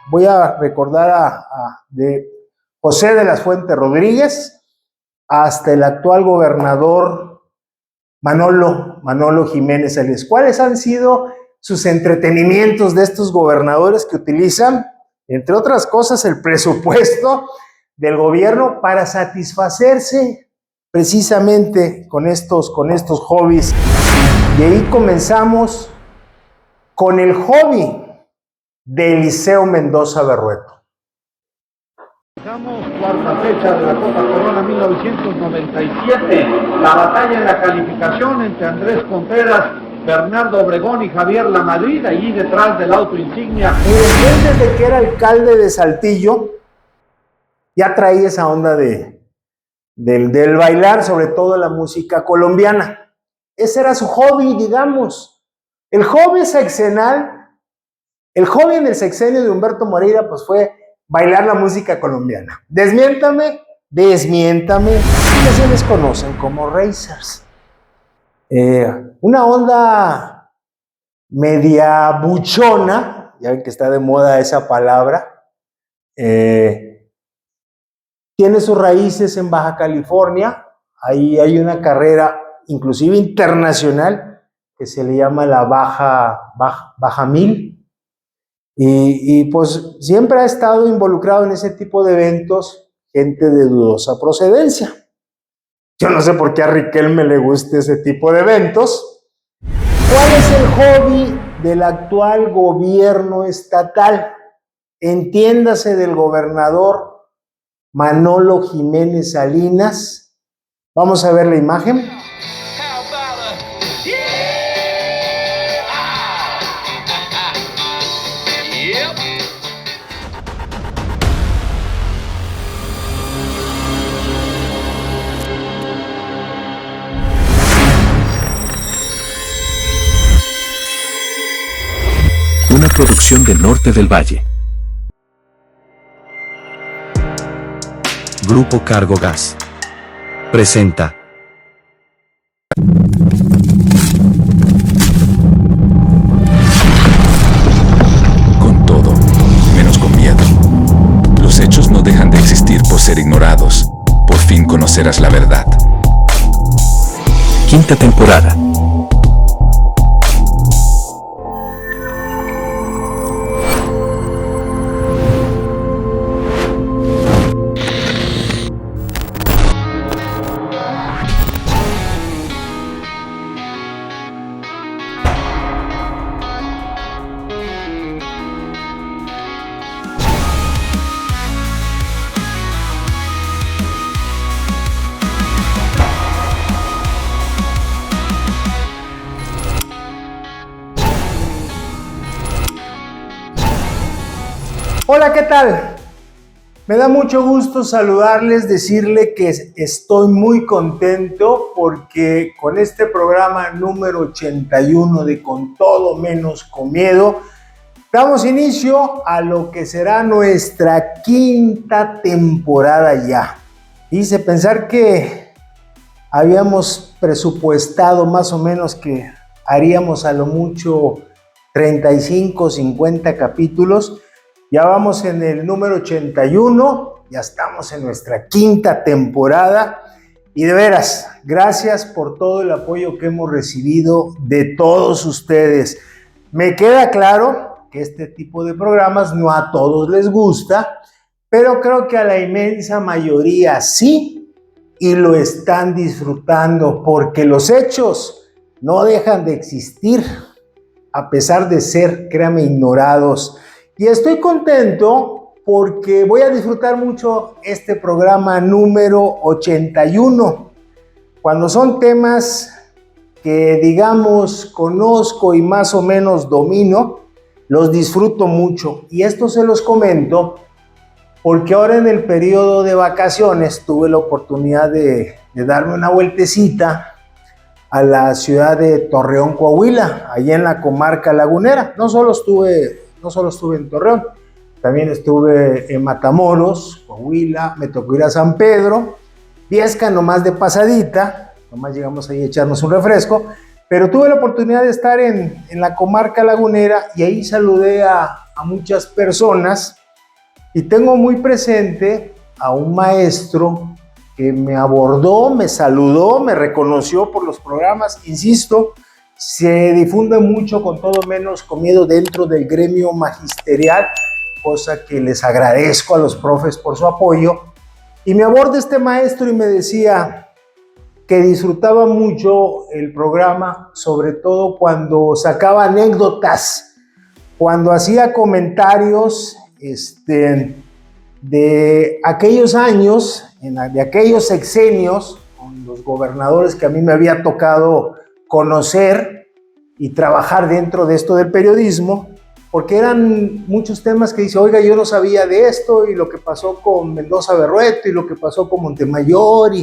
Voy a recordar de José de las Fuentes Rodríguez hasta el actual gobernador Manolo Jiménez Salinas. ¿Cuáles han sido sus entretenimientos de estos gobernadores que utilizan, entre otras cosas, el presupuesto del gobierno para satisfacerse precisamente con estos hobbies? Y ahí comenzamos con el hobby de Eliseo Mendoza Berrueto. Cuarta fecha de la Copa Corona 1997, la batalla en la calificación entre Andrés Contreras, Bernardo Obregón y Javier Lamadrid, allí detrás del auto insignia. Y después, desde que era alcalde de Saltillo, ya traía esa onda del bailar, sobre todo la música colombiana. Ese era su hobby, digamos. El hobby sexenal, el hobby en el sexenio de Humberto Moreira, pues fue bailar la música colombiana. Desmiéntame, que se les conocen como racers. Una onda media buchona, ya ven que está de moda esa palabra, tiene sus raíces en Baja California. Ahí hay una carrera inclusive internacional que se le llama la Baja 1000. Y pues siempre ha estado involucrado en ese tipo de eventos gente de dudosa procedencia. Yo no sé por qué a Riquelme le gusta ese tipo de eventos. ¿Cuál es el hobby del actual gobierno estatal? Entiéndase, del gobernador Manolo Jiménez Salinas. Vamos a ver la imagen. Una producción de Norte del Valle. Grupo Cargo Gas presenta Con todo, menos con miedo. Los hechos no dejan de existir por ser ignorados. Por fin conocerás la verdad. Quinta temporada. Hola, ¿qué tal? Me da mucho gusto saludarles, decirle que estoy muy contento porque con este programa número 81 de Con Todo Menos Con Miedo, damos inicio a lo que será nuestra quinta temporada ya. Hice pensar que habíamos presupuestado más o menos que haríamos a lo mucho 35, 50 capítulos. Ya vamos en el número 81, ya estamos en nuestra quinta temporada y de veras, gracias por todo el apoyo que hemos recibido de todos ustedes. Me queda claro que este tipo de programas no a todos les gusta, pero creo que a la inmensa mayoría sí, y lo están disfrutando porque los hechos no dejan de existir a pesar de ser, créame, ignorados. Y estoy contento porque voy a disfrutar mucho este programa número 81. Cuando son temas que, digamos, conozco y más o menos domino, los disfruto mucho. Y esto se los comento porque ahora en el periodo de vacaciones tuve la oportunidad de darme una vueltecita a la ciudad de Torreón, Coahuila, allá en la comarca lagunera. No solo estuve en Torreón, también estuve en Matamoros, Coahuila, me tocó ir a San Pedro, Viesca nomás de pasadita, nomás llegamos ahí a echarnos un refresco, Pero tuve la oportunidad de estar en la comarca lagunera y ahí saludé a muchas personas y tengo muy presente a un maestro que me abordó, me saludó, me reconoció por los programas. Insisto, se difunde mucho con todo menos con miedo dentro del gremio magisterial, cosa que les agradezco a los profes por su apoyo. Y me aborda este maestro y me decía que disfrutaba mucho el programa, sobre todo cuando sacaba anécdotas, cuando hacía comentarios de aquellos años, de aquellos sexenios, con los gobernadores que a mí me había tocado conocer y trabajar dentro de esto del periodismo, porque eran muchos temas que dice, oiga, yo no sabía de esto, y lo que pasó con Mendoza Berrueto, y lo que pasó con Montemayor,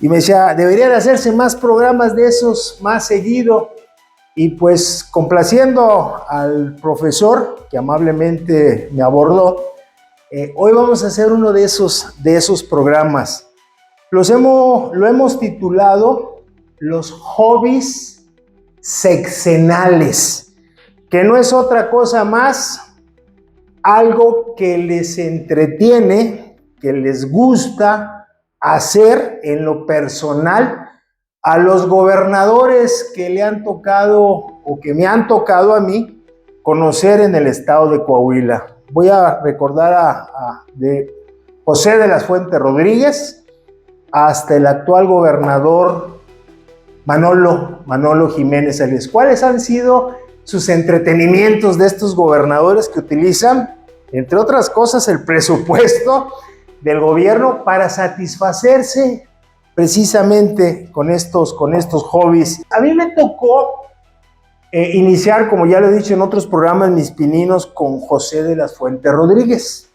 y me decía, deberían hacerse más programas de esos más seguido. Y pues complaciendo al profesor que amablemente me abordó, hoy vamos a hacer uno de esos programas. Lo hemos titulado Los hobbies sexenales, que no es otra cosa más algo que les entretiene, que les gusta hacer en lo personal a los gobernadores que le han tocado o que me han tocado a mí conocer en el estado de Coahuila. Voy a recordar de José de las Fuentes Rodríguez hasta el actual gobernador Manolo Jiménez Arias. ¿Cuáles han sido sus entretenimientos de estos gobernadores que utilizan, entre otras cosas, el presupuesto del gobierno para satisfacerse precisamente con estos hobbies? A mí me tocó iniciar, como ya lo he dicho en otros programas, mis pininos con José de las Fuentes Rodríguez,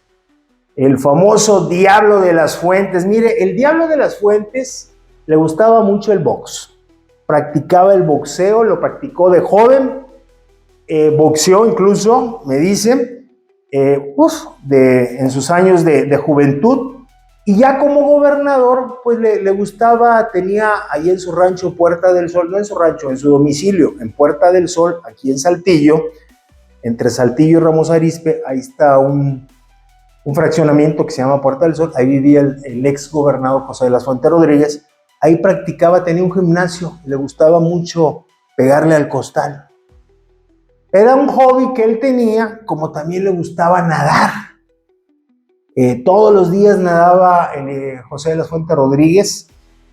el famoso Diablo de las Fuentes. Mire, el Diablo de las Fuentes le gustaba mucho el box, practicaba el boxeo, lo practicó de joven, boxeó incluso, me dicen, en sus años de juventud. Y ya como gobernador, pues le gustaba, tenía ahí en su rancho Puerta del Sol, no en su rancho, en su domicilio, en Puerta del Sol, aquí en Saltillo, entre Saltillo y Ramos Arizpe, ahí está un fraccionamiento que se llama Puerta del Sol, ahí vivía el ex gobernador José de las Fuentes Rodríguez, ahí practicaba, tenía un gimnasio, le gustaba mucho pegarle al costal. Era un hobby que él tenía, como también le gustaba nadar. Todos los días nadaba José de las Fuentes Rodríguez,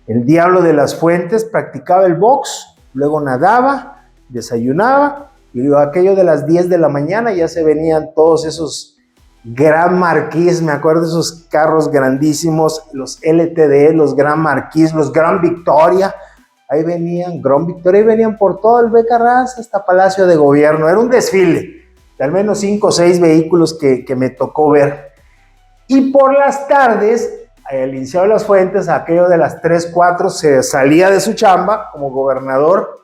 el Diablo de las Fuentes, practicaba el box, luego nadaba, desayunaba, y luego aquello de las 10 de la mañana ya se venían todos esos Gran Marquis, me acuerdo de esos carros grandísimos, los LTD, los Gran Marquis, los Gran Victoria, ahí venían por todo el Becarrás hasta Palacio de Gobierno. Era un desfile de al menos 5 o 6 vehículos que me tocó ver. Y por las tardes, el licenciado de las Fuentes, aquello de las 3, 4, se salía de su chamba como gobernador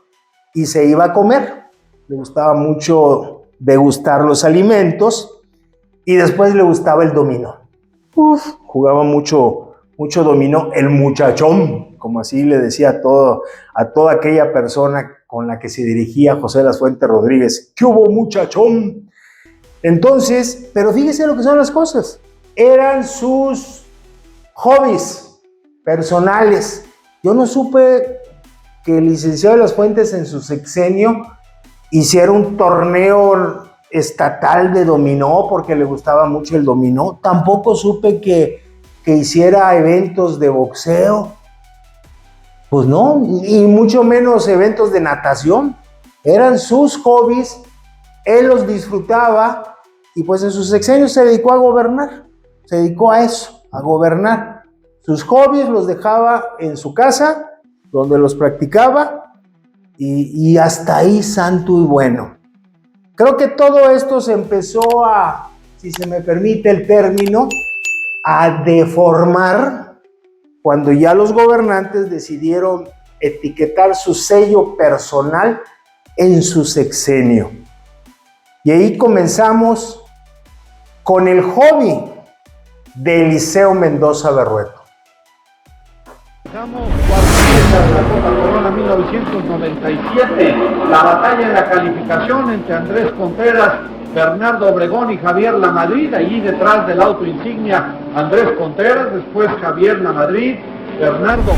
y se iba a comer. Le gustaba mucho degustar los alimentos y después le gustaba el dominó. Jugaba mucho dominó, el muchachón, como así le decía a toda aquella persona con la que se dirigía José de las Fuentes Rodríguez. ¿Qué hubo, muchachón? Entonces, pero fíjese lo que son las cosas. Eran sus hobbies personales. Yo no supe que el licenciado de las Fuentes en su sexenio hiciera un torneo estatal de dominó porque le gustaba mucho el dominó. Tampoco supe que hiciera eventos de boxeo. Pues no, y mucho menos eventos de natación. Eran sus hobbies, él los disfrutaba y pues en sus sexenios se dedicó a gobernar. Se dedicó a eso, a gobernar. Sus hobbies los dejaba en su casa, donde los practicaba, y hasta ahí santo y bueno. Creo que todo esto se empezó a, si se me permite el término, a deformar cuando ya los gobernantes decidieron etiquetar su sello personal en su sexenio. Y ahí comenzamos con el hobby de Eliseo Mendoza Berrueto. Estamos de la Copa Corona 1997, la batalla en la calificación entre Andrés Contreras, Bernardo Obregón y Javier Lamadrid, allí detrás del auto insignia Andrés Contreras, después Javier Lamadrid, Bernardo.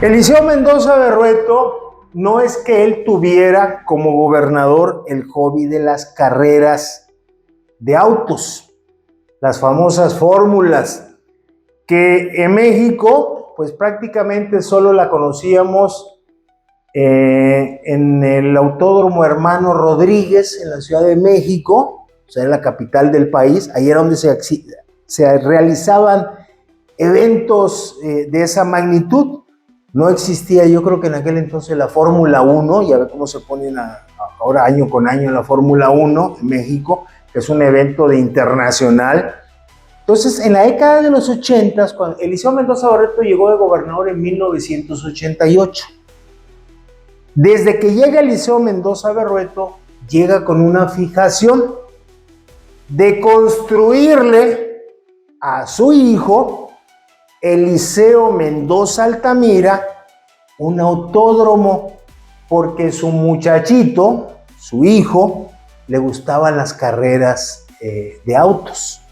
Eliseo Mendoza Berrueto no es que él tuviera como gobernador el hobby de las carreras de autos, las famosas fórmulas, que en México pues prácticamente solo la conocíamos en el Autódromo Hermano Rodríguez en la Ciudad de México, o sea, en la capital del país. Ahí era donde se realizaban eventos de esa magnitud. No existía, yo creo que en aquel entonces, la Fórmula 1, ya ve cómo se ponen ahora año con año la Fórmula 1 en México, que es un evento de internacional. Entonces, en la década de los 80, cuando Eliseo Mendoza Berrueto llegó de gobernador en 1988, desde que llega Eliseo Mendoza Berrueto, llega con una fijación de construirle a su hijo, Eliseo Mendoza Altamira, un autódromo, porque su muchachito, su hijo, le gustaban las carreras de autos.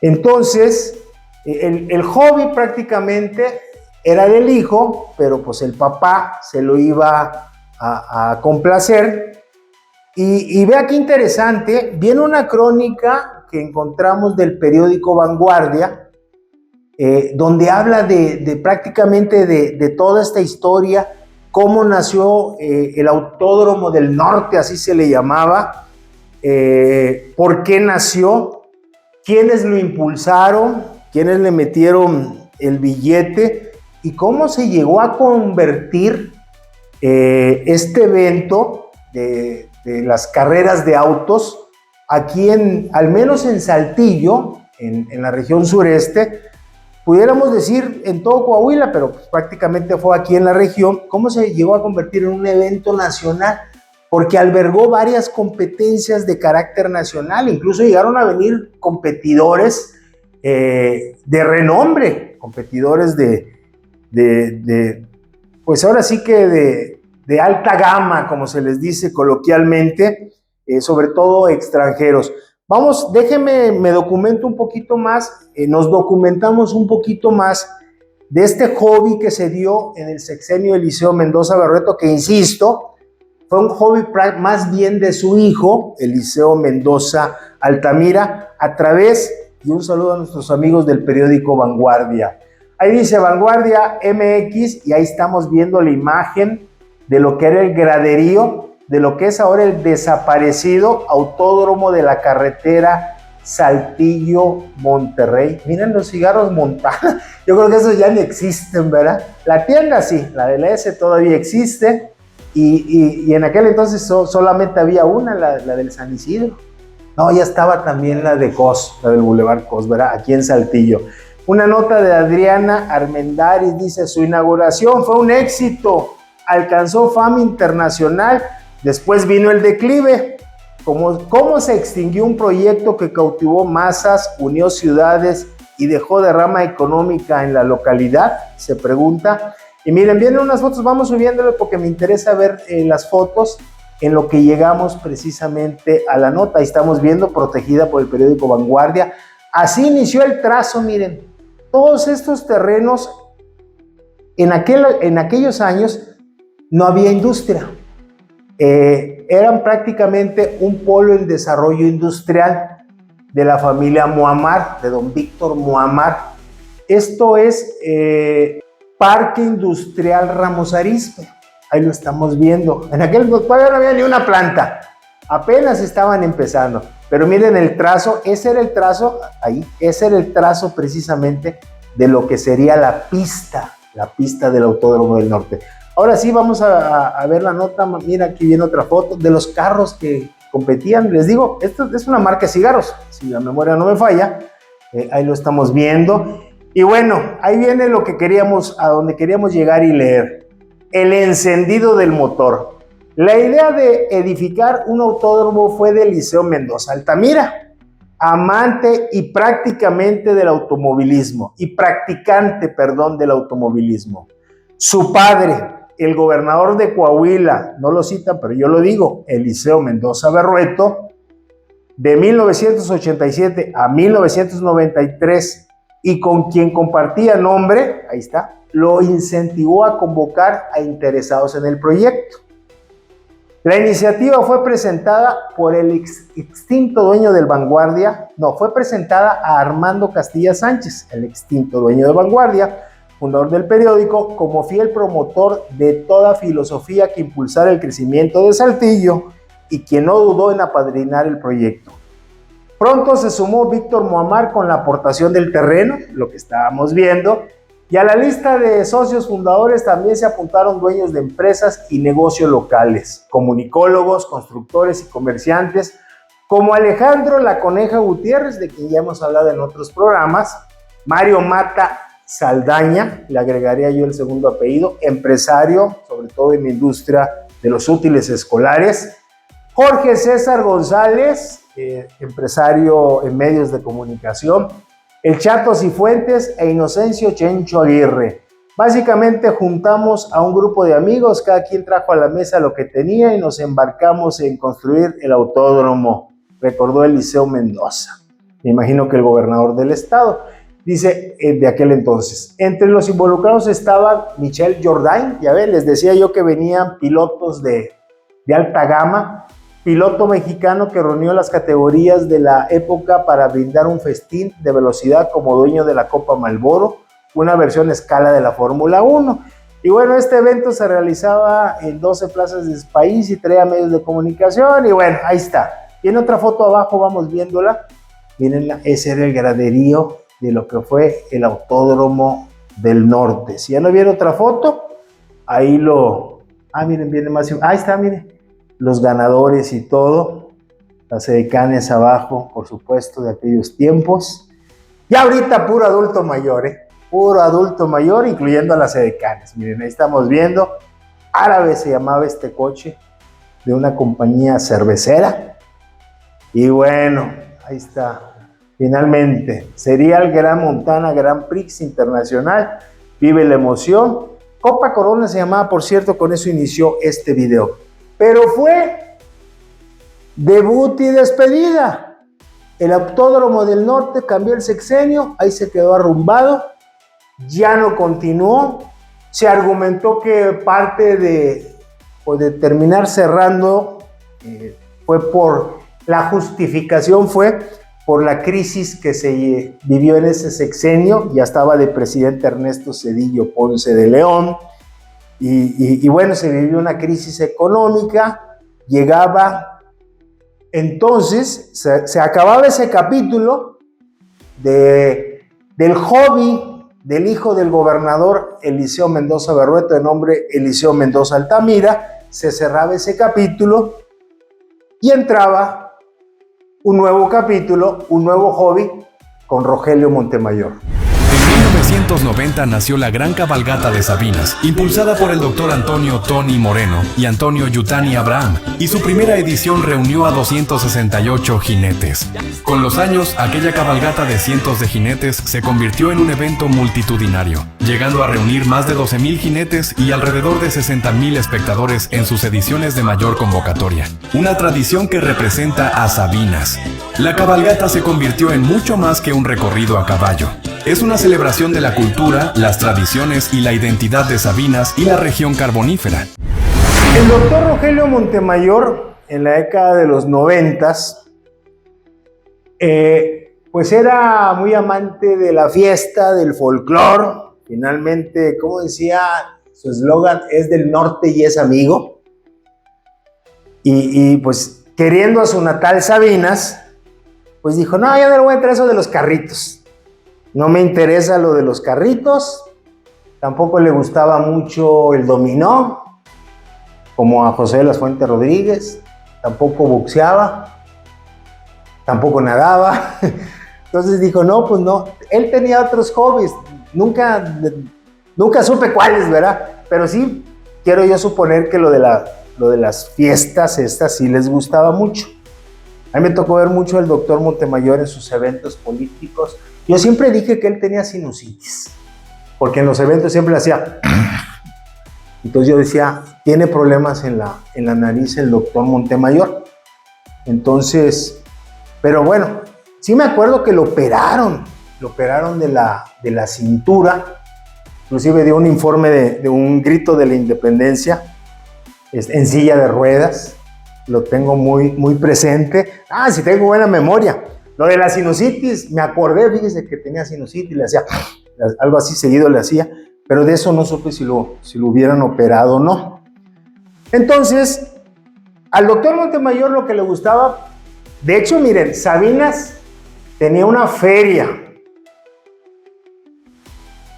Entonces, el hobby prácticamente era del hijo, pero pues el papá se lo iba a complacer. Y vea qué interesante, viene una crónica que encontramos del periódico Vanguardia, donde habla prácticamente de toda esta historia, cómo nació el Autódromo del Norte, así se le llamaba, por qué nació, quiénes lo impulsaron, quiénes le metieron el billete y cómo se llegó a convertir este evento de las carreras de autos aquí al menos en Saltillo, en la región sureste, pudiéramos decir en todo Coahuila, pero pues prácticamente fue aquí en la región, cómo se llegó a convertir en un evento nacional, porque albergó varias competencias de carácter nacional, incluso llegaron a venir competidores de renombre, competidores pues ahora sí que de alta gama, como se les dice coloquialmente, sobre todo extranjeros. Vamos, déjenme, me documento un poquito más, nos documentamos un poquito más de este hobby que se dio en el sexenio de Eliseo Mendoza Berrueto, que insisto, fue un hobby más bien de su hijo, Eliseo Mendoza Altamira, a través, y un saludo a nuestros amigos del periódico Vanguardia. Ahí dice Vanguardia MX, y ahí estamos viendo la imagen de lo que era el graderío, de lo que es ahora el desaparecido Autódromo de la Carretera Saltillo-Monterrey. Miren los cigarros Montana, yo creo que esos ya no existen, ¿verdad? La tienda sí, la de la S todavía existe, y en aquel entonces solamente había una, la del San Isidro. No, ya estaba también la de Cos, la del Boulevard Cos, ¿verdad? Aquí en Saltillo. Una nota de Adriana Armendáriz dice: su inauguración fue un éxito, alcanzó fama internacional, después vino el declive. ¿Cómo se extinguió un proyecto que cautivó masas, unió ciudades y dejó derrama económica en la localidad? Se pregunta. Y miren, vienen unas fotos, vamos subiéndole porque me interesa ver las fotos en lo que llegamos precisamente a la nota. Ahí estamos viendo, protegida por el periódico Vanguardia. Así inició el trazo, miren. Todos estos terrenos, en aquellos años no había industria. Eran prácticamente un polo en desarrollo industrial de la familia Muammar, de don Víctor Muammar. Esto es Parque Industrial Ramos Arizpe. Ahí lo estamos viendo. En aquel todavía no había ni una planta. Apenas estaban empezando. Pero miren el trazo, ese era el trazo, ahí, ese era el trazo precisamente de lo que sería la pista del Autódromo del Norte. Ahora sí vamos a ver la nota. Mira, aquí viene otra foto de los carros que competían. Les digo, esto es una marca de cigarros, si la memoria no me falla. Ahí lo estamos viendo. Y bueno, ahí viene lo que queríamos, a donde queríamos llegar y leer. El encendido del motor. La idea de edificar un autódromo fue de Eliseo Mendoza Altamira, amante y prácticamente del automovilismo, del automovilismo. Su padre, el gobernador de Coahuila, no lo citan, pero yo lo digo, Eliseo Mendoza Berrueto, de 1987 a 1993, y con quien compartía nombre, ahí está, lo incentivó a convocar a interesados en el proyecto. La iniciativa fue presentada por el extinto dueño del Vanguardia, fue presentada a Armando Castilla Sánchez, el extinto dueño de Vanguardia, fundador del periódico, como fiel promotor de toda filosofía que impulsara el crecimiento de Saltillo y quien no dudó en apadrinar el proyecto. Pronto se sumó Víctor Muammar con la aportación del terreno, lo que estábamos viendo, y a la lista de socios fundadores también se apuntaron dueños de empresas y negocios locales, comunicólogos, constructores y comerciantes, como Alejandro La Coneja Gutiérrez, de quien ya hemos hablado en otros programas, Mario Mata Saldaña, le agregaría yo el segundo apellido, empresario, sobre todo en la industria de los útiles escolares, Jorge César González, empresario en medios de comunicación, el Chato Cifuentes e Inocencio Chencho Aguirre. Básicamente juntamos a un grupo de amigos, cada quien trajo a la mesa lo que tenía y nos embarcamos en construir el autódromo, recordó Eliseo Mendoza, me imagino que el gobernador del estado. Dice, de aquel entonces, entre los involucrados estaba Michel Jourdain, ya ven, les decía yo que venían pilotos de alta gama, piloto mexicano que reunió las categorías de la época para brindar un festín de velocidad como dueño de la Copa Marlboro, una versión a escala de la Fórmula 1. Y bueno, este evento se realizaba en 12 plazas del país y traía medios de comunicación, y bueno, ahí está. Y en otra foto abajo vamos viéndola, miren, ese era el graderío de lo que fue el Autódromo del Norte. Si ya no vieron otra foto, ahí miren, viene más, ahí está, miren, los ganadores y todo, las edecanes abajo, por supuesto, de aquellos tiempos. Y ahorita puro adulto mayor, puro adulto mayor, incluyendo a las edecanes. Miren, ahí estamos viendo, Árabe se llamaba este coche, de una compañía cervecera. Y bueno, ahí está. Finalmente, sería el Gran Montana Grand Prix Internacional, vive la emoción. Copa Corona se llamaba, por cierto, con eso inició este video. Pero fue debut y despedida. El Autódromo del Norte cambió el sexenio, ahí se quedó arrumbado, ya no continuó. Se argumentó que parte de terminar cerrando fue por la justificación, fue por la crisis que se vivió en ese sexenio. Ya estaba de presidente Ernesto Zedillo Ponce de León. Y bueno, se vivió una crisis económica, llegaba, entonces se acababa ese capítulo del hobby del hijo del gobernador Eliseo Mendoza Berrueto, de nombre Eliseo Mendoza Altamira, se cerraba ese capítulo y entraba un nuevo capítulo, un nuevo hobby con Rogelio Montemayor. En 1990 nació la Gran Cabalgata de Sabinas, impulsada por el doctor Antonio Tony Moreno y Antonio Yutani Abraham, y su primera edición reunió a 268 jinetes. Con los años, aquella cabalgata de cientos de jinetes se convirtió en un evento multitudinario, llegando a reunir más de 12,000 jinetes y alrededor de 60,000 espectadores en sus ediciones de mayor convocatoria. Una tradición que representa a Sabinas. La cabalgata se convirtió en mucho más que un recorrido a caballo. Es una celebración de la cultura, las tradiciones y la identidad de Sabinas y la región carbonífera. El doctor Rogelio Montemayor, en la década de los 90s, pues era muy amante de la fiesta, del folclore. Finalmente, como decía, su eslogan es del norte y es amigo. Y pues queriendo a su natal Sabinas, pues dijo, no, yo no le voy a entrar eso de los carritos. No me interesa lo de los carritos, tampoco le gustaba mucho el dominó, como a José de las Fuentes Rodríguez, tampoco boxeaba, tampoco nadaba. Entonces dijo, no, pues no, él tenía otros hobbies, nunca supe cuáles, ¿verdad? Pero sí, quiero yo suponer que lo de las fiestas estas sí les gustaba mucho. A mí me tocó ver mucho al doctor Montemayor en sus eventos políticos. Yo siempre dije que él tenía sinusitis, porque en los eventos siempre hacía Entonces yo decía, tiene problemas en la nariz el doctor Montemayor. Entonces, pero bueno, sí me acuerdo que lo operaron de la cintura, inclusive dio un informe de un grito de la independencia en silla de ruedas, lo tengo muy presente. Sí tengo buena memoria. Lo de la sinusitis, me acordé, fíjese que tenía sinusitis, le hacía algo así seguido le hacía, pero de eso no supe si lo hubieran operado o no. Entonces, al doctor Montemayor lo que le gustaba, de hecho, miren, Sabinas tenía una feria.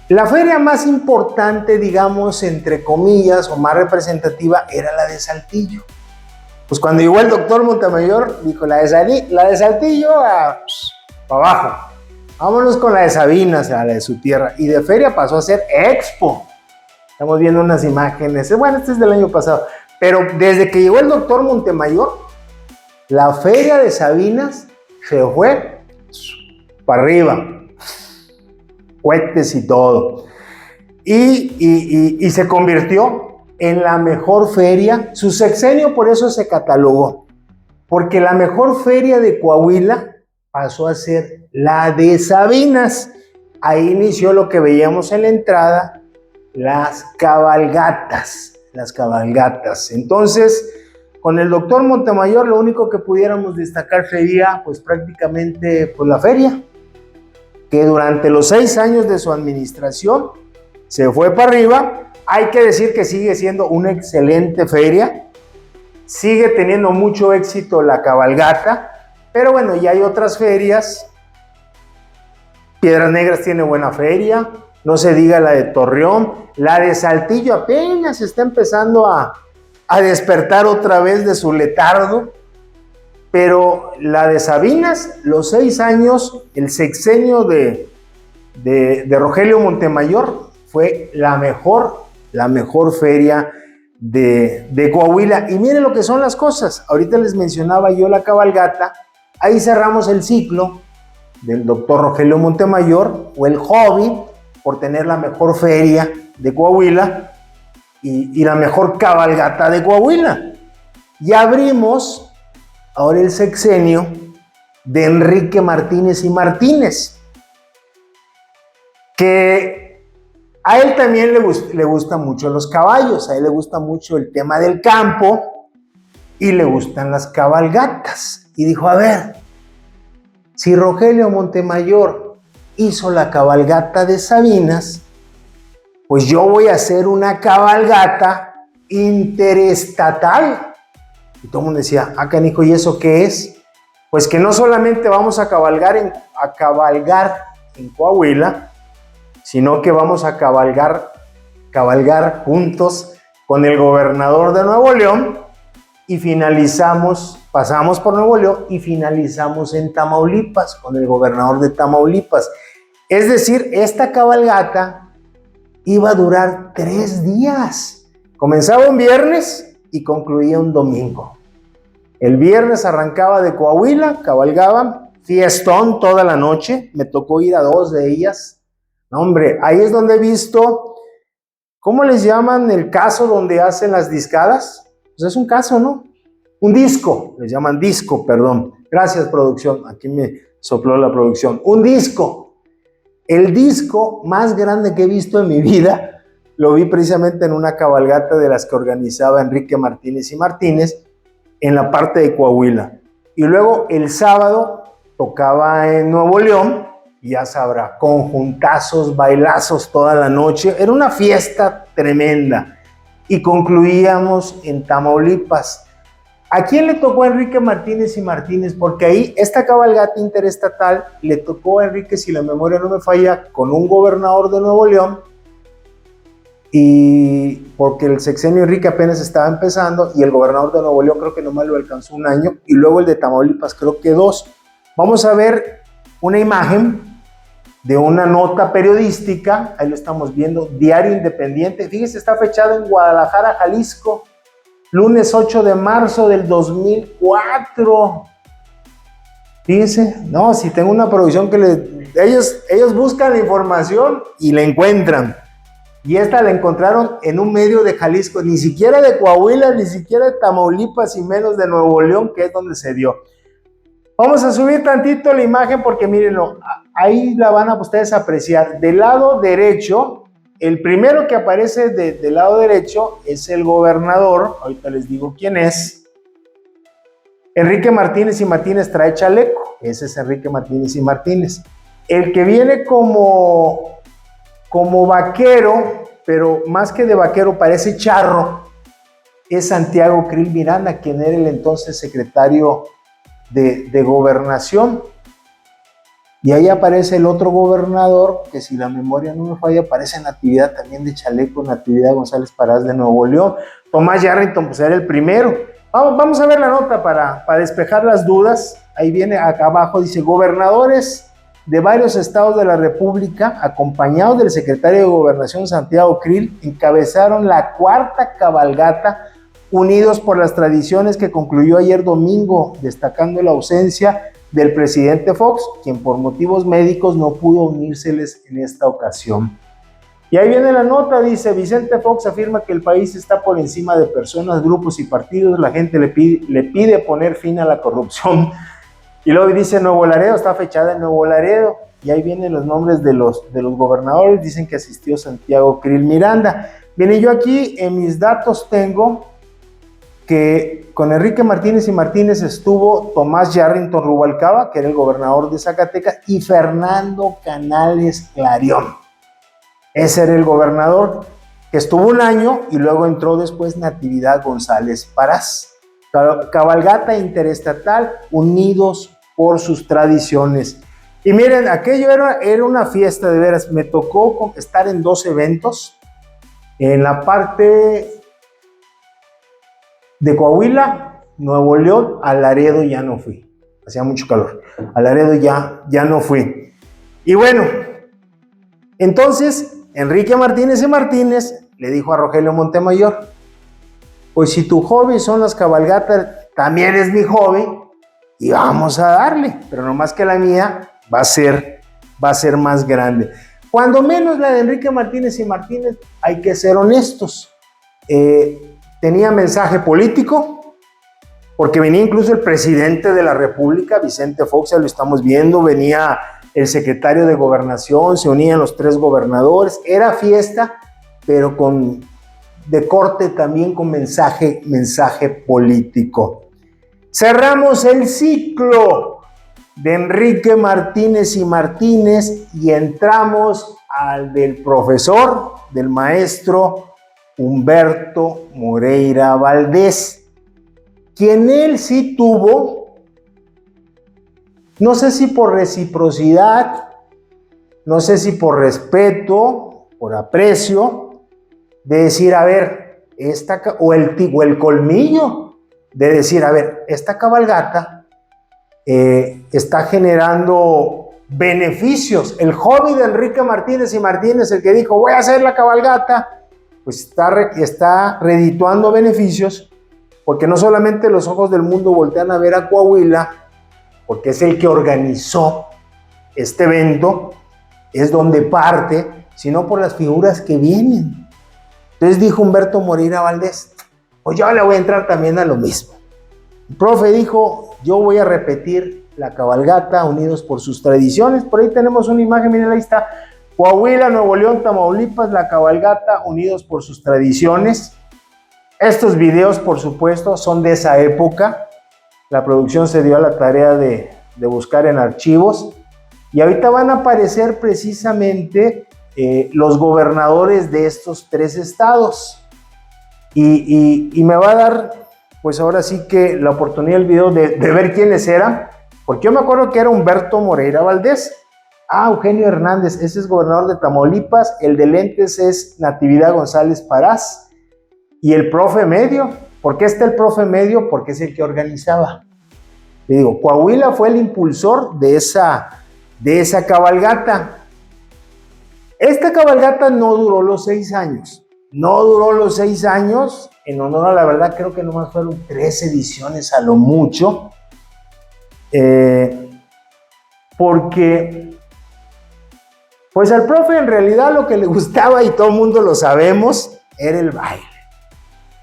La feria más importante, digamos, entre comillas, o más representativa, era la de Saltillo. Pues cuando llegó el doctor Montemayor, dijo, la de Saltillo, para abajo. Vámonos con la de Sabinas, a la de su tierra. Y de feria pasó a ser expo. Estamos viendo unas imágenes. Bueno, este es del año pasado. Pero desde que llegó el doctor Montemayor, la feria de Sabinas se fue para arriba. Cohetes y todo. Y se convirtió en la mejor feria. Su sexenio por eso se catalogó. Porque la mejor feria de Coahuila pasó a ser la de Sabinas. Ahí inició lo que veíamos en la entrada, las cabalgatas. Entonces, con el doctor Montemayor lo único que pudiéramos destacar sería pues prácticamente pues, la feria, que durante los 6 años de su administración se fue para arriba. Hay que decir que sigue siendo una excelente feria, sigue teniendo mucho éxito la cabalgata, pero bueno, ya hay otras ferias. Piedras Negras tiene buena feria, no se diga la de Torreón, la de Saltillo apenas está empezando a despertar otra vez de su letargo, pero la de Sabinas, los 6 años, el sexenio de Rogelio Montemayor fue la mejor feria de Coahuila. Y miren lo que son las cosas, ahorita les mencionaba yo la cabalgata, ahí cerramos el ciclo del doctor Rogelio Montemayor, o el hobby, por tener la mejor feria de Coahuila y la mejor cabalgata de Coahuila. Y abrimos ahora el sexenio de Enrique Martínez y Martínez, que a él también le gustan mucho los caballos, a él le gusta mucho el tema del campo y le gustan las cabalgatas. Y dijo, a ver, si Rogelio Montemayor hizo la cabalgata de Sabinas, pues yo voy a hacer una cabalgata interestatal. Y todo el mundo decía, canijo, ¿y eso qué es? Pues que no solamente vamos a cabalgar en Coahuila, sino que vamos a cabalgar juntos con el gobernador de Nuevo León y pasamos por Nuevo León y finalizamos en Tamaulipas con el gobernador de Tamaulipas. Es decir, esta cabalgata iba a durar 3 días. Comenzaba un viernes y concluía un domingo. El viernes arrancaba de Coahuila, cabalgaban, fiestón toda la noche. Me tocó ir a 2 de ellas. No, hombre, ahí es donde he visto, ¿cómo les llaman el caso donde hacen las discadas? Pues es un caso, ¿no? Un disco, les llaman disco, perdón. Gracias, producción, aquí me sopló la producción. Un disco. El disco más grande que he visto en mi vida, lo vi precisamente en una cabalgata de las que organizaba Enrique Martínez y Martínez en la parte de Coahuila. Y luego el sábado tocaba en Nuevo León, y ya sabrá, conjuntazos, bailazos toda la noche. Era una fiesta tremenda. Y concluíamos en Tamaulipas. ¿A quién le tocó a Enrique Martínez y Martínez? Porque ahí esta cabalgata interestatal le tocó a Enrique, si la memoria no me falla, con un gobernador de Nuevo León, y porque el sexenio Enrique apenas estaba empezando y el gobernador de Nuevo León creo que nomás lo alcanzó 1 año, y luego el de Tamaulipas creo que 2. Vamos a ver una imagen de una nota periodística, ahí lo estamos viendo, Diario Independiente. Fíjese, está fechado en Guadalajara, Jalisco, lunes 8 de marzo del 2004. Fíjense, no, si tengo una producción que ellos buscan la información y la encuentran. Y esta la encontraron en un medio de Jalisco, ni siquiera de Coahuila, ni siquiera de Tamaulipas y menos de Nuevo León, que es donde se dio. Vamos a subir tantito la imagen porque mírenlo, ahí la van a ustedes apreciar. Del lado derecho, el primero que aparece del lado derecho es el gobernador, ahorita les digo quién es. Enrique Martínez y Martínez trae chaleco, ese es Enrique Martínez y Martínez. El que viene como vaquero, pero más que de vaquero parece charro, es Santiago Krill Miranda, quien era el entonces secretario de Gobernación. Y ahí aparece el otro gobernador, que si la memoria no me falla, aparece Natividad también de chaleco, Natividad González Parás de Nuevo León. Tomás Yarrington, pues era el primero. Vamos a ver la nota para despejar las dudas. Ahí viene, acá abajo dice, gobernadores de varios estados de la República, acompañados del secretario de Gobernación Santiago Krill, encabezaron la cuarta cabalgata unidos por las tradiciones que concluyó ayer domingo, destacando la ausencia del presidente Fox, quien por motivos médicos no pudo unírseles en esta ocasión. Y ahí viene la nota, dice, Vicente Fox afirma que el país está por encima de personas, grupos y partidos, la gente le pide poner fin a la corrupción. Y luego dice Nuevo Laredo, está fechada en Nuevo Laredo, y ahí vienen los nombres de los gobernadores, dicen que asistió Santiago Krill Miranda. Bien, yo aquí en mis datos tengo que con Enrique Martínez y Martínez estuvo Tomás Yarrington Rubalcaba, que era el gobernador de Zacatecas, y Fernando Canales Clarión. Ese era el gobernador que estuvo un año y luego entró después Natividad González Parás. Cabalgata interestatal, unidos por sus tradiciones. Y miren, aquello era una fiesta de veras. Me tocó estar en 2 eventos. En la parte de Coahuila, Nuevo León, a Laredo ya no fui. Hacía mucho calor. A Laredo ya no fui. Y bueno, entonces Enrique Martínez y Martínez le dijo a Rogelio Montemayor, pues si tu hobby son las cabalgatas, también es mi hobby y vamos a darle, pero nomás que la mía va a ser más grande. Cuando menos la de Enrique Martínez y Martínez, hay que ser honestos. Tenía mensaje político, porque venía incluso el presidente de la República, Vicente Fox, ya lo estamos viendo, venía el secretario de Gobernación, se unían los 3 gobernadores, era fiesta, pero de corte también con mensaje político. Cerramos el ciclo de Enrique Martínez y Martínez y entramos al del profesor, del maestro Humberto Moreira Valdés, quien él sí tuvo, no sé si por reciprocidad, no sé si por respeto, por aprecio, de decir, a ver, o el colmillo, de decir, a ver, esta cabalgata está generando beneficios. El hobby de Enrique Martínez y Martínez, el que dijo, voy a hacer la cabalgata, pues está redituando beneficios, porque no solamente los ojos del mundo voltean a ver a Coahuila, porque es el que organizó este evento, es donde parte, sino por las figuras que vienen. Entonces dijo Humberto Moreira Valdés, pues yo le voy a entrar también a lo mismo. El profe dijo, yo voy a repetir la cabalgata, unidos por sus tradiciones. Por ahí tenemos una imagen, miren, ahí está. Coahuila, Nuevo León, Tamaulipas, la cabalgata, unidos por sus tradiciones. Estos videos, por supuesto, son de esa época. La producción se dio a la tarea de buscar en archivos. Y ahorita van a aparecer precisamente los gobernadores de estos 3 estados. Y me va a dar, pues ahora sí que la oportunidad del video de ver quiénes eran. Porque yo me acuerdo que era Humberto Moreira Valdés. Eugenio Hernández, ese es gobernador de Tamaulipas. El de lentes es Natividad González Parás. Y el profe Medio. ¿Por qué está el profe Medio? Porque es el que organizaba. Le digo, Coahuila fue el impulsor de esa cabalgata. Esta cabalgata no duró los 6 años. No duró los 6 años. En honor a la verdad, creo que nomás fueron 3 ediciones a lo mucho. Porque Pues al profe en realidad lo que le gustaba, y todo el mundo lo sabemos, era el baile.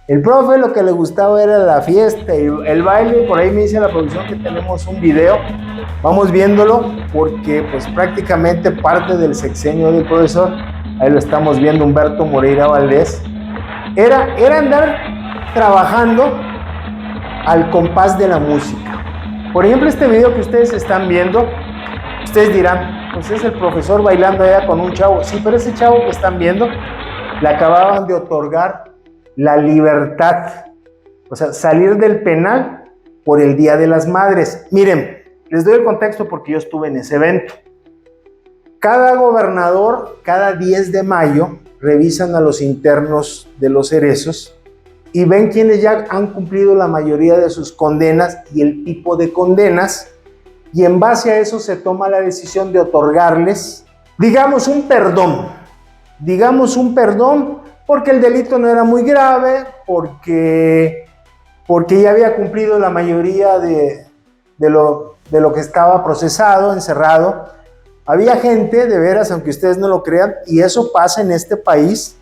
El profe lo que le gustaba era la fiesta y el baile. Por ahí me dice la producción que tenemos un video. Vamos viéndolo porque pues prácticamente parte del sexenio del profesor, ahí lo estamos viendo, Humberto Moreira Valdés, era andar trabajando al compás de la música. Por ejemplo, este video que ustedes están viendo, ustedes dirán, pues es el profesor bailando allá con un chavo. Sí, pero ese chavo que están viendo, le acababan de otorgar la libertad, o sea, salir del penal por el Día de las Madres. Miren, les doy el contexto porque yo estuve en ese evento. Cada gobernador, cada 10 de mayo, revisan a los internos de los cerezos y ven quienes ya han cumplido la mayoría de sus condenas y el tipo de condenas, y en base a eso se toma la decisión de otorgarles, digamos un perdón porque el delito no era muy grave, porque ya había cumplido la mayoría de lo que estaba procesado, encerrado. Había gente, de veras, aunque ustedes no lo crean, y eso pasa en este país,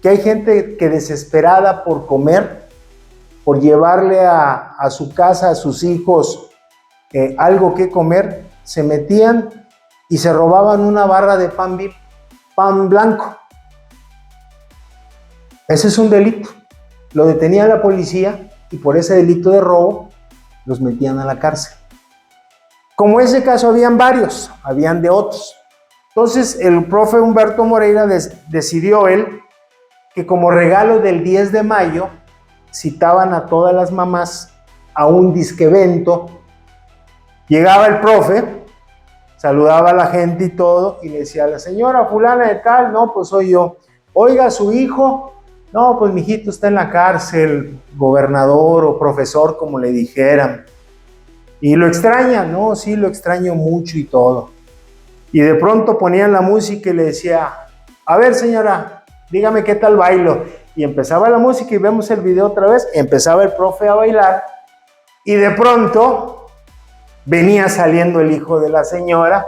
que hay gente que desesperada por comer, por llevarle a su casa, a sus hijos, algo que comer, se metían y se robaban una barra de pan blanco. Ese es un delito. Lo detenía la policía y por ese delito de robo los metían a la cárcel. Como ese caso habían varios, habían de otros. Entonces el profe Humberto Moreira decidió él que como regalo del 10 de mayo citaban a todas las mamás a un disque evento. Llegaba el profe, saludaba a la gente y todo, y le decía a la señora fulana de tal, no, pues soy yo. Oiga, su hijo, no, pues mi hijito está en la cárcel, gobernador o profesor, como le dijeran. Y lo extraña, no, sí, lo extraño mucho y todo. Y de pronto ponían la música y le decía, a ver señora, dígame qué tal bailo. Y empezaba la música y vemos el video otra vez, empezaba el profe a bailar y de pronto venía saliendo el hijo de la señora.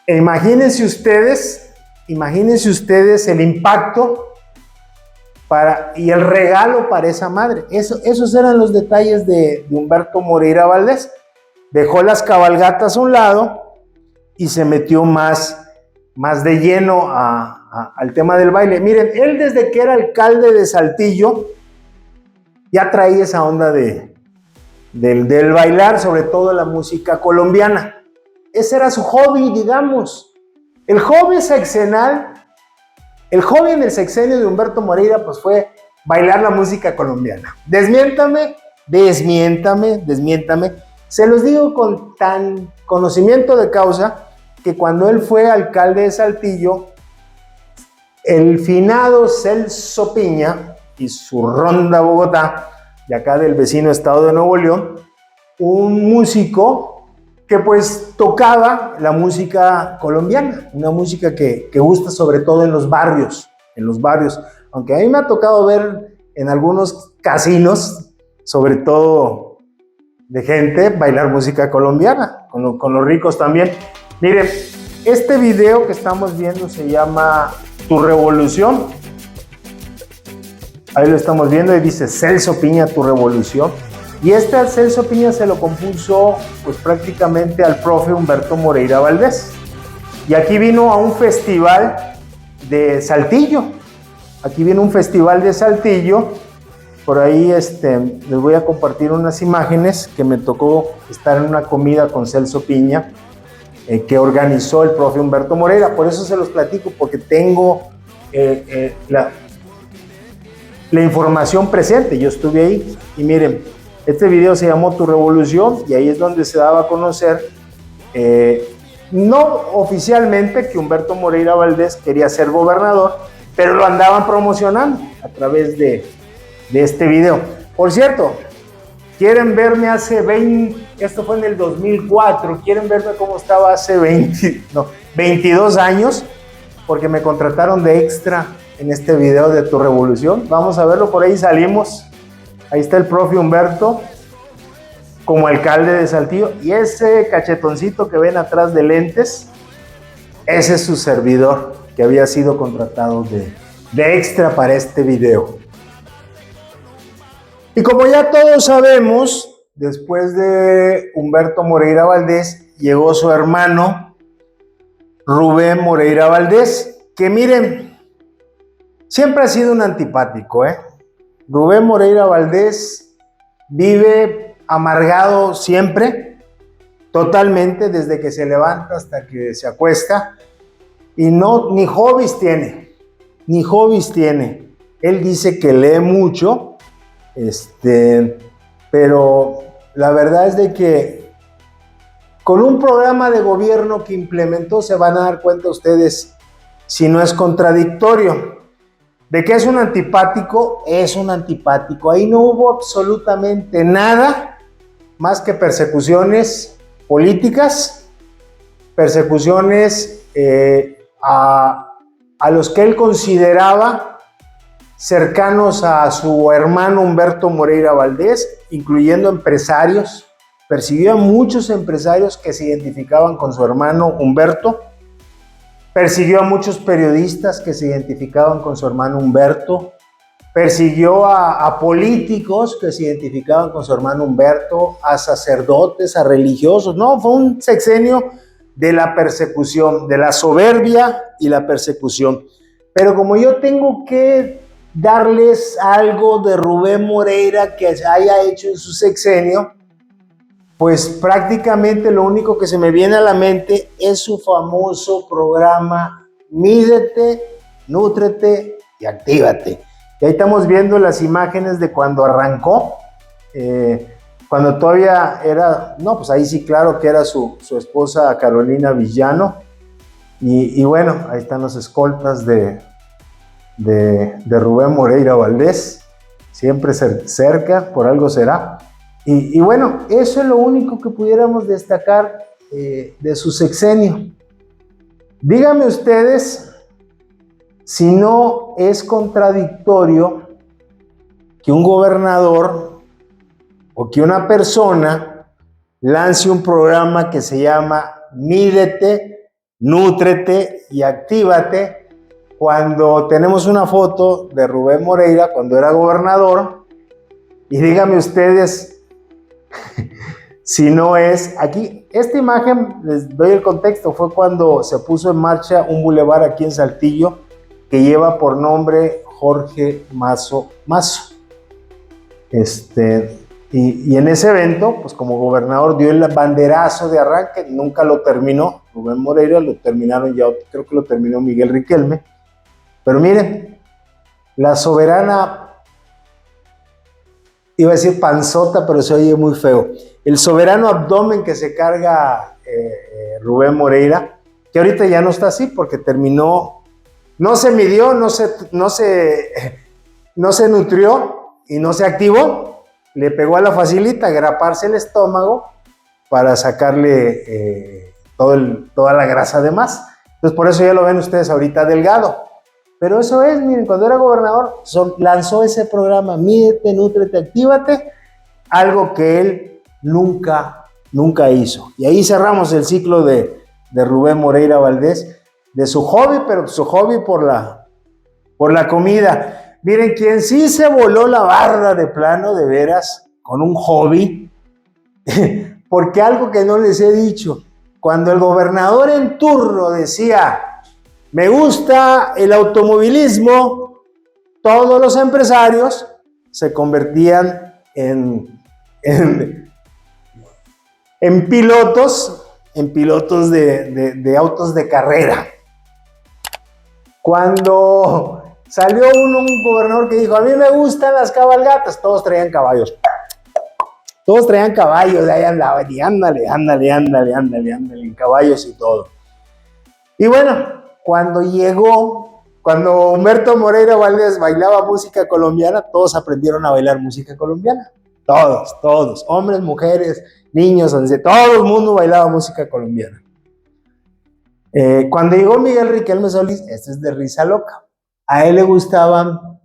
E imagínense ustedes el impacto y el regalo para esa madre. Esos eran los detalles de Humberto Moreira Valdés. Dejó las cabalgatas a un lado y se metió más de lleno al tema del baile. Miren, él desde que era alcalde de Saltillo ya traía esa onda del bailar, sobre todo la música colombiana. Ese era su hobby, digamos. El hobby en el sexenio de Humberto Moreira pues fue bailar la música colombiana. Desmiéntame. Se los digo con tan conocimiento de causa que cuando él fue alcalde de Saltillo, el finado Celso Piña y su ronda Bogotá, de acá del vecino estado de Nuevo León, un músico que pues tocaba la música colombiana, una música que gusta sobre todo en los barrios, aunque a mí me ha tocado ver en algunos casinos, sobre todo de gente, bailar música colombiana, con los ricos también. Miren, este video que estamos viendo se llama Tu Revolución. Ahí lo estamos viendo y dice Celso Piña, Tu Revolución. Y este Celso Piña se lo compuso pues prácticamente al profe Humberto Moreira Valdés. Y aquí vino a un festival de Saltillo. Por ahí les voy a compartir unas imágenes que me tocó estar en una comida con Celso Piña que organizó el profe Humberto Moreira. Por eso se los platico, porque tengo la información presente. Yo estuve ahí y miren, este video se llamó Tu Revolución y ahí es donde se daba a conocer, no oficialmente, que Humberto Moreira Valdés quería ser gobernador, pero lo andaban promocionando a través de este video. Por cierto, quieren verme hace 20, esto fue en el 2004, quieren verme cómo estaba hace 22 años, porque me contrataron de extra en este video de Tu Revolución. Vamos a verlo, por ahí salimos. Ahí está el profe Humberto como alcalde de Saltillo, y ese cachetoncito que ven atrás de lentes Ese es su servidor, que había sido contratado de extra para este video. Y como ya todos sabemos, después de Humberto Moreira Valdés, llegó su hermano Rubén Moreira Valdés, que miren, siempre ha sido un antipático, Rubén Moreira Valdés vive amargado siempre, totalmente, desde que se levanta hasta que se acuesta, y ni hobbies tiene, Él dice que lee mucho, pero la verdad es de que con un programa de gobierno que implementó se van a dar cuenta ustedes si no es contradictorio. ¿De qué es un antipático? Es un antipático. Ahí no hubo absolutamente nada más que persecuciones políticas, persecuciones a los que él consideraba cercanos a su hermano Humberto Moreira Valdés, incluyendo empresarios. Persiguió a muchos empresarios que se identificaban con su hermano Humberto. Persiguió a muchos periodistas que se identificaban con su hermano Humberto. Persiguió a políticos que se identificaban con su hermano Humberto, a sacerdotes, a religiosos. No, fue un sexenio de la persecución, de la soberbia y la persecución. Pero como yo tengo que darles algo de Rubén Moreira que haya hecho en su sexenio, pues prácticamente lo único que se me viene a la mente es su famoso programa Mídete, Nútrete y Actívate. Y ahí estamos viendo las imágenes de cuando arrancó, cuando todavía era, no, pues ahí sí claro que era su esposa Carolina Villano, y bueno, ahí están los escoltas de Rubén Moreira Valdés, siempre cerca, por algo será. Y bueno, eso es lo único que pudiéramos destacar de su sexenio. Díganme ustedes si no es contradictorio que un gobernador o que una persona lance un programa que se llama Mídete, Nútrete y Actívate, cuando tenemos una foto de Rubén Moreira cuando era gobernador. Y díganme ustedes si no es aquí. Esta imagen, les doy el contexto, fue cuando se puso en marcha un bulevar aquí en Saltillo que lleva por nombre Jorge Mazo. Y en ese evento, pues como gobernador dio el banderazo de arranque, nunca lo terminó Rubén Moreira, lo terminaron ya, creo que lo terminó Miguel Riquelme. Pero miren, la soberana, iba a decir panzota, pero se oye muy feo, el soberano abdomen que se carga Rubén Moreira, que ahorita ya no está así porque terminó, no se midió, no se nutrió y no se activó, le pegó a la facilita, agraparse el estómago para sacarle toda la grasa de más. Entonces por eso ya lo ven ustedes ahorita delgado. Pero eso es, miren, cuando era gobernador lanzó ese programa, Mídete, Nútrete, Actívate, algo que él nunca hizo. Y ahí cerramos el ciclo de Rubén Moreira Valdés, de su hobby, pero su hobby por la comida. Miren, quien sí se voló la barra de plano, de veras, con un hobby, porque algo que no les he dicho, cuando el gobernador en turno decía, me gusta el automovilismo, todos los empresarios se convertían en pilotos de autos de carrera. Cuando salió un gobernador que dijo, a mí me gustan las cabalgatas, todos traían caballos. De ahí andaban y ándale, en caballos y todo. Y bueno, cuando Humberto Moreira Valdés bailaba música colombiana, todos aprendieron a bailar música colombiana. Todos, hombres, mujeres, niños, todo el mundo bailaba música colombiana. Cuando llegó Miguel Riquelme Solís, este es de risa loca. A él le gustaban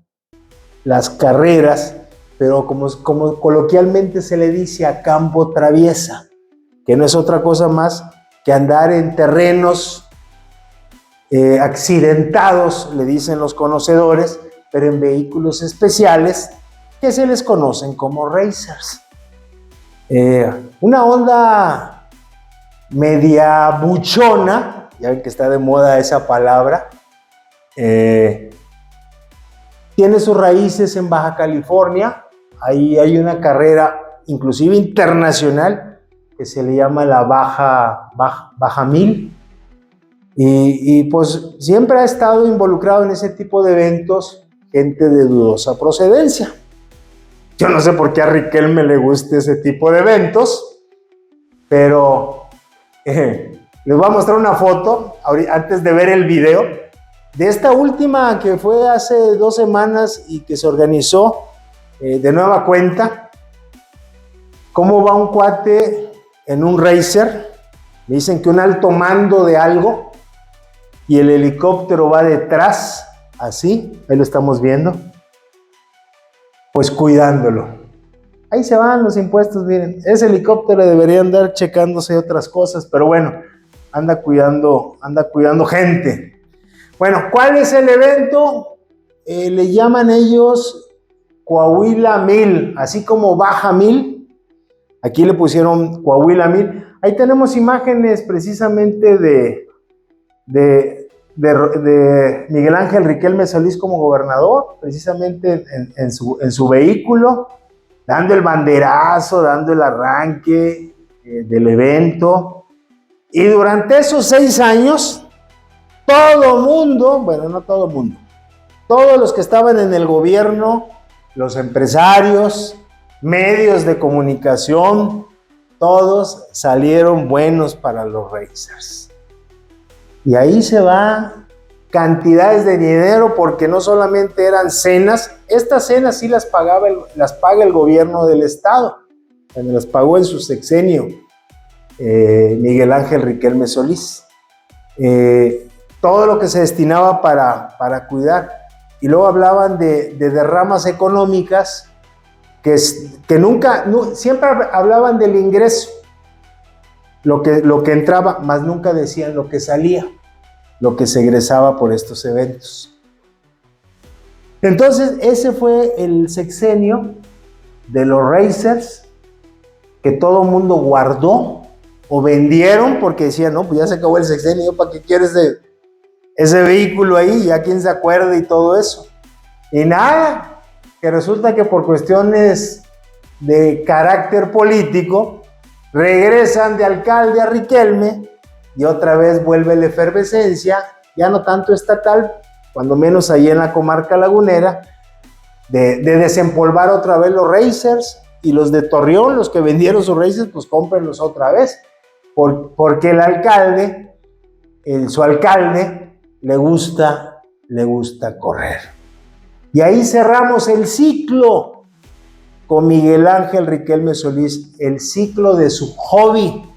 las carreras, pero como coloquialmente se le dice, a campo traviesa, que no es otra cosa más que andar en terrenos accidentados, le dicen los conocedores, pero en vehículos especiales que se les conocen como racers. Una onda media buchona, ya ven que está de moda esa palabra, tiene sus raíces en Baja California. Ahí hay una carrera inclusive internacional que se le llama la Baja 1000, y pues siempre ha estado involucrado en ese tipo de eventos gente de dudosa procedencia. Yo no sé por qué a Riquelme le guste ese tipo de eventos, pero les voy a mostrar una foto antes de ver el video de esta última que fue hace 2 semanas y que se organizó de nueva cuenta. Cómo va un cuate en un racer, me dicen que un alto mando de algo, y el helicóptero va detrás, así, ahí lo estamos viendo, pues cuidándolo. Ahí se van los impuestos, miren, ese helicóptero debería andar checándose otras cosas, pero bueno, anda cuidando gente. Bueno, ¿cuál es el evento? Le llaman ellos Coahuila 1000, así como Baja 1000. Aquí le pusieron Coahuila 1000. Ahí tenemos imágenes precisamente de Miguel Ángel Riquelme Solís como gobernador, precisamente en su vehículo, dando el banderazo, dando el arranque del evento. Y durante esos 6 años, todo mundo, bueno, no todo mundo, todos los que estaban en el gobierno, los empresarios, medios de comunicación, todos salieron buenos para los racers. Y ahí se va cantidades de dinero, porque no solamente eran cenas, estas cenas sí las paga el gobierno del estado, las pagó en su sexenio Miguel Ángel Riquelme Solís. Todo lo que se destinaba para cuidar. Y luego hablaban de derramas económicas que siempre hablaban del ingreso, lo que entraba, más nunca decían lo que salía, lo que se egresaba por estos eventos. Entonces, ese fue el sexenio de los racers que todo el mundo guardó o vendieron porque decían, no, pues ya se acabó el sexenio, ¿para qué quieres ese vehículo ahí? Ya quién se acuerda y todo eso. Y nada, que resulta que por cuestiones de carácter político regresan de alcalde a Riquelme y otra vez vuelve la efervescencia, ya no tanto estatal, cuando menos ahí en la comarca lagunera, de desempolvar otra vez los racers, y los de Torreón, los que vendieron sus racers, pues cómprenlos otra vez, porque el alcalde, su alcalde, le gusta correr. Y ahí cerramos el ciclo con Miguel Ángel Riquelme Solís, el ciclo de su hobby.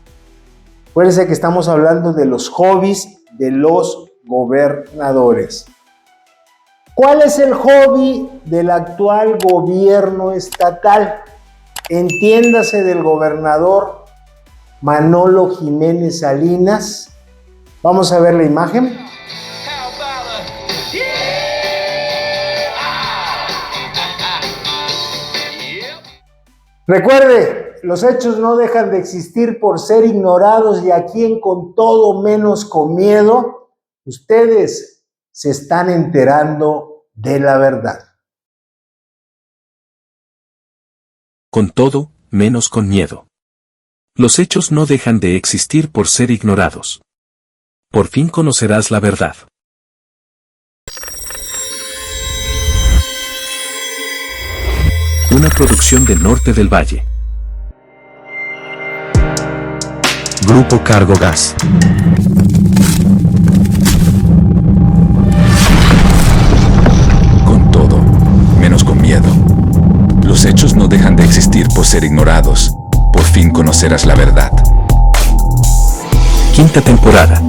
Acuérdense que estamos hablando de los hobbies de los gobernadores. ¿Cuál es el hobby del actual gobierno estatal? Entiéndase, del gobernador Manolo Jiménez Salinas. Vamos a ver la imagen. Recuerde, los hechos no dejan de existir por ser ignorados, y a quien con todo menos con miedo, ustedes se están enterando de la verdad. Con todo, menos con miedo. Los hechos no dejan de existir por ser ignorados. Por fin conocerás la verdad. Una producción de Norte del Valle. Grupo Cargo Gas. Con todo, menos con miedo. Los hechos no dejan de existir por ser ignorados. Por fin conocerás la verdad. 5ª temporada.